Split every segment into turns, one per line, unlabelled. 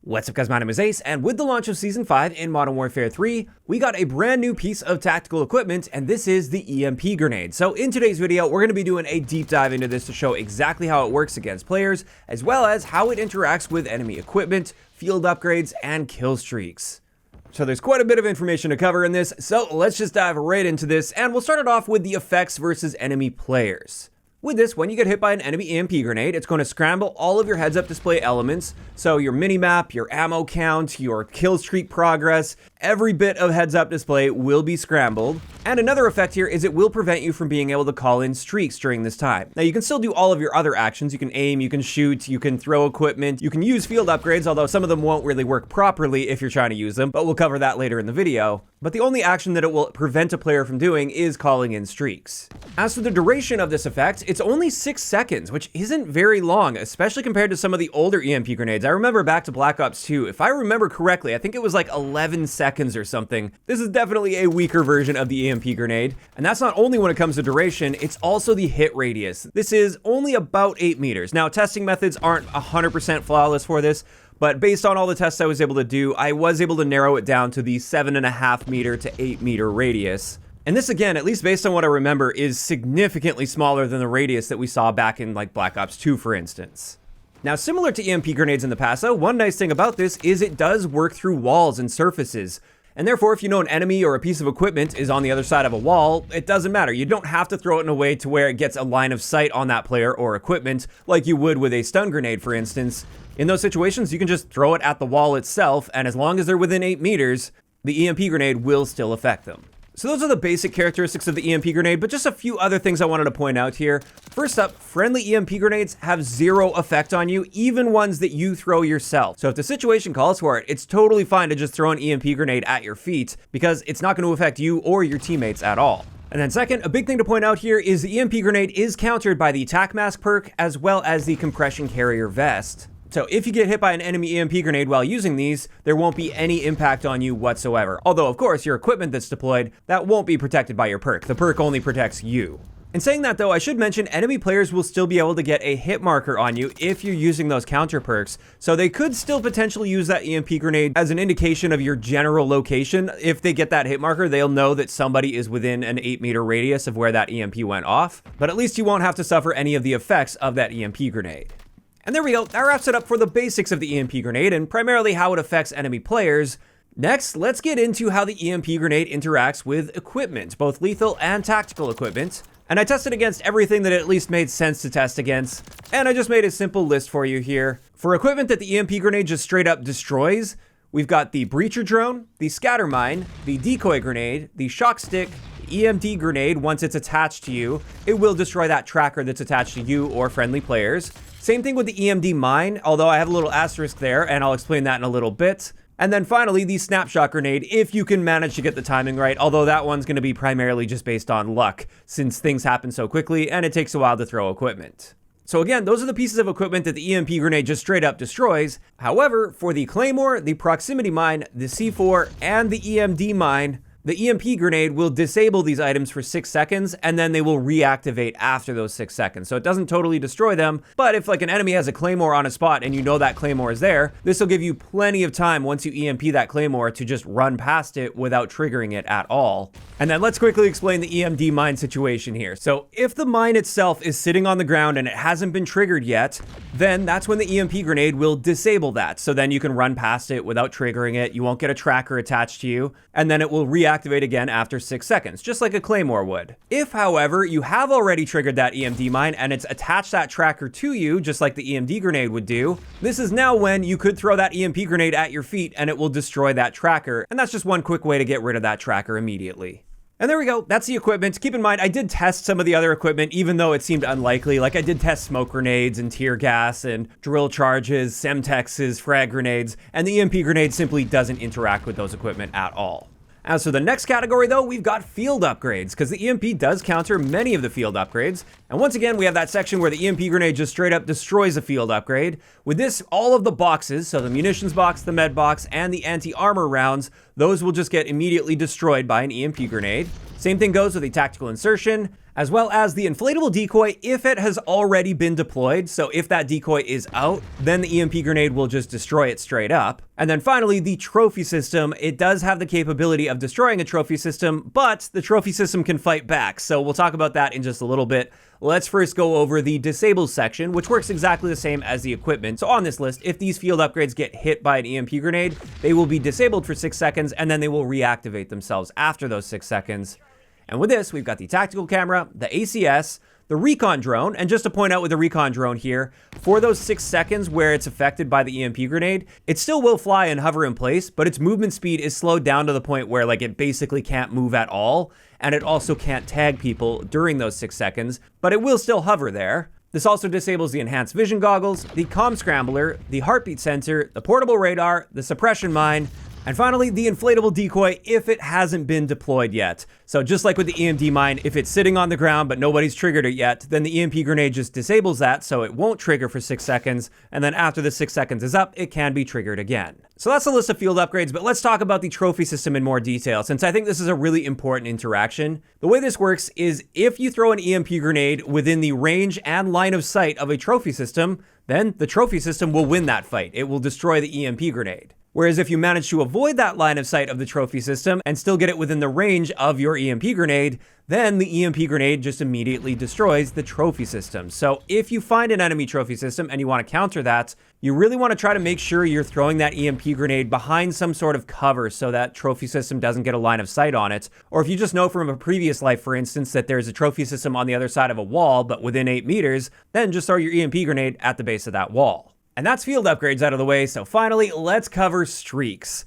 What's up guys, my name is Ace, and with the launch of Season 5 in Modern Warfare 3, we got a brand new piece of tactical equipment, and this is the EMP Grenade. So in today's video, we're going to be doing a deep dive into this to show exactly how it works against players, as well as how it interacts with enemy equipment, field upgrades, and kill streaks. So there's quite a bit of information to cover in this, so let's just dive right into this, and we'll start it off with the effects versus enemy players. With this, when you get hit by an enemy EMP grenade, it's going to scramble all of your heads-up display elements, so your minimap, your ammo count, your kill streak progress, every bit of heads-up display will be scrambled. And another effect here is it will prevent you from being able to call in streaks during this time. Now you can still do all of your other actions. You can aim, you can shoot, you can throw equipment, you can use field upgrades, although some of them won't really work properly if you're trying to use them, but we'll cover that later in the video. But the only action that it will prevent a player from doing is calling in streaks. As for the duration of this effect, it's only 6 seconds, which isn't very long, especially compared to some of the older EMP grenades. I remember back to Black Ops 2, if I remember correctly, I think it was like 11 seconds or something. This is definitely a weaker version of the EMP grenade, and that's not only when it comes to duration, it's also the hit radius. This is only about 8 meters. Now, testing methods aren't 100% flawless for this, but based on all the tests I was able to do, I was able to narrow it down to the 7.5 meter to 8 meter radius. And this, again, at least based on what I remember, is significantly smaller than the radius that we saw back in like Black Ops 2, for instance. Now, similar to EMP grenades in the past, though, one nice thing about this is it does work through walls and surfaces. And therefore, if you know an enemy or a piece of equipment is on the other side of a wall, it doesn't matter. You don't have to throw it in a way to where it gets a line of sight on that player or equipment, like you would with a stun grenade, for instance. In those situations, you can just throw it at the wall itself, and as long as they're within 8 meters, the EMP grenade will still affect them. So those are the basic characteristics of the EMP grenade, but just a few other things I wanted to point out here. First up, friendly EMP grenades have zero effect on you, even ones that you throw yourself. So if the situation calls for it, it's totally fine to just throw an EMP grenade at your feet, because it's not going to affect you or your teammates at all. And then second, a big thing to point out here is the EMP grenade is countered by the Tac Mask perk, as well as the Compression Carrier Vest. So if you get hit by an enemy EMP grenade while using these, there won't be any impact on you whatsoever. Although, of course, your equipment that's deployed, that won't be protected by your perk. The perk only protects you. In saying that, though, I should mention enemy players will still be able to get a hit marker on you if you're using those counter perks. So they could still potentially use that EMP grenade as an indication of your general location. If they get that hit marker, they'll know that somebody is within an 8 meter radius of where that EMP went off. But at least you won't have to suffer any of the effects of that EMP grenade. And there we go, that wraps it up for the basics of the EMP grenade and primarily how it affects enemy players. Next, let's get into how the EMP grenade interacts with equipment, both lethal and tactical equipment. And I tested against everything that at least made sense to test against, and I just made a simple list for you here. For equipment that the EMP grenade just straight up destroys, we've got the breacher drone, the scatter mine, the decoy grenade, the shock stick, EMD grenade. Once it's attached to you, it will destroy that tracker that's attached to you or friendly players. Same thing with the EMD mine, although I have a little asterisk there, and I'll explain that in a little bit. And then finally, the snapshot grenade, if you can manage to get the timing right, although that one's going to be primarily just based on luck, since things happen so quickly and it takes a while to throw equipment. So again, those are the pieces of equipment that the EMP grenade just straight up destroys. However, for the Claymore, the proximity mine, the C4, and the EMD mine, the EMP grenade will disable these items for 6 seconds, and then they will reactivate after those 6 seconds. So it doesn't totally destroy them, but if like an enemy has a Claymore on a spot and you know that Claymore is there, this will give you plenty of time once you EMP that Claymore to just run past it without triggering it at all. And then let's quickly explain the EMD mine situation here. So if the mine itself is sitting on the ground and it hasn't been triggered yet, then that's when the EMP grenade will disable that. So then you can run past it without triggering it. You won't get a tracker attached to you, and then it will reactivate again after 6 seconds, just like a Claymore would. If, however, you have already triggered that EMD mine and it's attached that tracker to you, just like the EMD grenade would do, this is now when you could throw that EMP grenade at your feet and it will destroy that tracker. And that's just one quick way to get rid of that tracker immediately. And there we go, that's the equipment. Keep in mind, I did test some of the other equipment, even though it seemed unlikely. Like I did test smoke grenades and tear gas and drill charges, Semtexes, frag grenades, and the EMP grenade simply doesn't interact with those equipment at all. As for the next category though, we've got field upgrades, because the EMP does counter many of the field upgrades. And once again, we have that section where the EMP grenade just straight up destroys a field upgrade. With this, all of the boxes, so the munitions box, the med box, and the anti-armor rounds, those will just get immediately destroyed by an EMP grenade. Same thing goes with the tactical insertion, as well as the inflatable decoy if it has already been deployed. So if that decoy is out, then the EMP grenade will just destroy it straight up. And then finally, the trophy system. It does have the capability of destroying a trophy system, but the trophy system can fight back. So we'll talk about that in just a little bit. Let's first go over the disabled section, which works exactly the same as the equipment. So on this list, if these field upgrades get hit by an EMP grenade, they will be disabled for 6 seconds, and then they will reactivate themselves after those 6 seconds. And with this, we've got the tactical camera, the ACS, the recon drone, and just to point out with the recon drone here, for those 6 seconds where it's affected by the EMP grenade, it still will fly and hover in place, but its movement speed is slowed down to the point where like it basically can't move at all, and it also can't tag people during those 6 seconds, but it will still hover there. This also disables the enhanced vision goggles, the comm scrambler, the heartbeat sensor, the portable radar, the suppression mine, and finally, the inflatable decoy if it hasn't been deployed yet. So just like with the EMD mine, if it's sitting on the ground but nobody's triggered it yet, then the EMP grenade just disables that so it won't trigger for 6 seconds, and then after the 6 seconds is up, it can be triggered again. So that's the list of field upgrades, but let's talk about the trophy system in more detail, since I think this is a really important interaction. The way this works is if you throw an EMP grenade within the range and line of sight of a trophy system, then the trophy system will win that fight. It will destroy the EMP grenade. Whereas if you manage to avoid that line of sight of the trophy system and still get it within the range of your EMP grenade, then the EMP grenade just immediately destroys the trophy system. So if you find an enemy trophy system and you want to counter that, you really want to try to make sure you're throwing that EMP grenade behind some sort of cover so that trophy system doesn't get a line of sight on it. Or if you just know from a previous life, for instance, that there's a trophy system on the other side of a wall, but within 8 meters, then just throw your EMP grenade at the base of that wall. And that's field upgrades out of the way, so finally, let's cover streaks.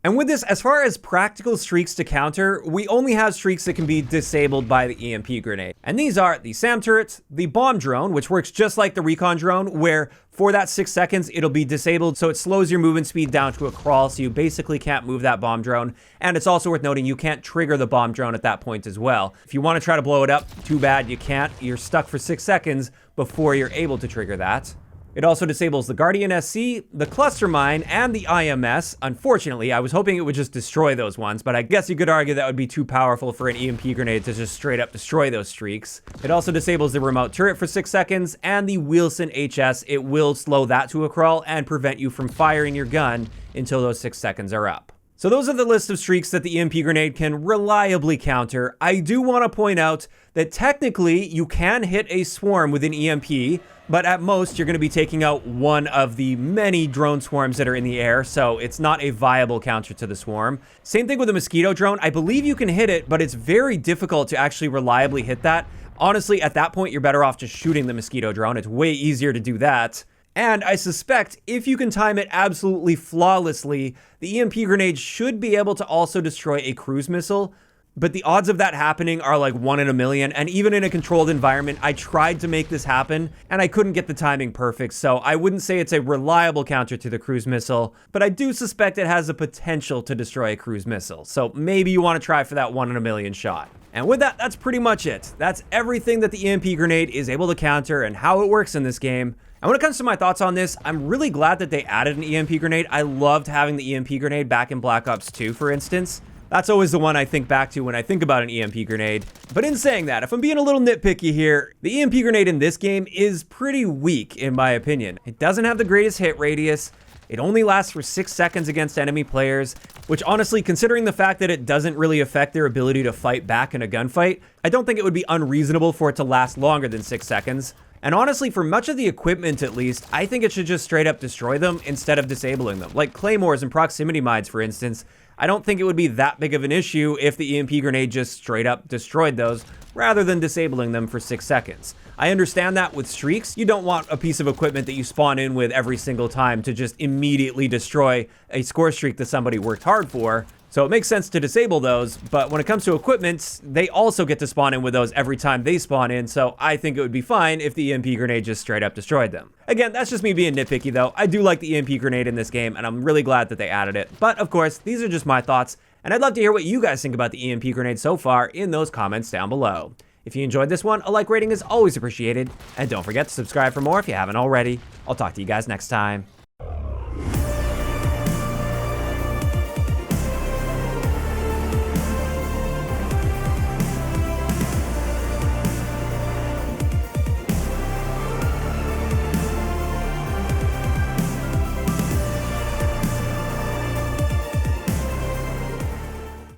And with this, as far as practical streaks to counter, we only have streaks that can be disabled by the EMP grenade. And these are the SAM turret, the bomb drone, which works just like the recon drone, where for that 6 seconds, it'll be disabled, so it slows your movement speed down to a crawl, so you basically can't move that bomb drone. And it's also worth noting you can't trigger the bomb drone at that point as well. If you want to try to blow it up, too bad, you can't. You're stuck for 6 seconds before you're able to trigger that. It also disables the Guardian SC, the Cluster Mine, and the IMS. Unfortunately, I was hoping it would just destroy those ones, but I guess you could argue that would be too powerful for an EMP grenade to just straight up destroy those streaks. It also disables the remote turret for 6 seconds, and the Wilson HS. It will slow that to a crawl and prevent you from firing your gun until those 6 seconds are up. So those are the list of streaks that the EMP grenade can reliably counter. I do want to point out that technically you can hit a swarm with an EMP, but at most you're going to be taking out one of the many drone swarms that are in the air, so it's not a viable counter to the swarm. Same thing with the mosquito drone. I believe you can hit it, but it's very difficult to actually reliably hit that. Honestly, at that point, you're better off just shooting the mosquito drone. It's way easier to do that. And I suspect if you can time it absolutely flawlessly, the EMP grenade should be able to also destroy a cruise missile. But the odds of that happening are like 1 in a million, and even in a controlled environment, I tried to make this happen, and I couldn't get the timing perfect, so I wouldn't say it's a reliable counter to the cruise missile, but I do suspect it has the potential to destroy a cruise missile, so maybe you want to try for that 1 in a million shot. And with that, that's pretty much it. That's everything that the EMP grenade is able to counter and how it works in this game. And when it comes to my thoughts on this, I'm really glad that they added an EMP grenade. I loved having the EMP grenade back in Black Ops 2, for instance. That's always the one I think back to when I think about an EMP grenade. But in saying that, if I'm being a little nitpicky here, the EMP grenade in this game is pretty weak, in my opinion. It doesn't have the greatest hit radius. It only lasts for 6 seconds against enemy players, which honestly, considering the fact that it doesn't really affect their ability to fight back in a gunfight, I don't think it would be unreasonable for it to last longer than 6 seconds. And honestly, for much of the equipment at least, I think it should just straight up destroy them instead of disabling them. Like claymores and proximity mines, for instance. I don't think it would be that big of an issue if the EMP grenade just straight up destroyed those, rather than disabling them for 6 seconds. I understand that with streaks, you don't want a piece of equipment that you spawn in with every single time to just immediately destroy a score streak that somebody worked hard for. So it makes sense to disable those, but when it comes to equipment, they also get to spawn in with those every time they spawn in, so I think it would be fine if the EMP grenade just straight up destroyed them. Again, that's just me being nitpicky though. I do like the EMP grenade in this game, and I'm really glad that they added it. But of course, these are just my thoughts, and I'd love to hear what you guys think about the EMP grenade so far in those comments down below. If you enjoyed this one, a like rating is always appreciated, and don't forget to subscribe for more if you haven't already. I'll talk to you guys next time.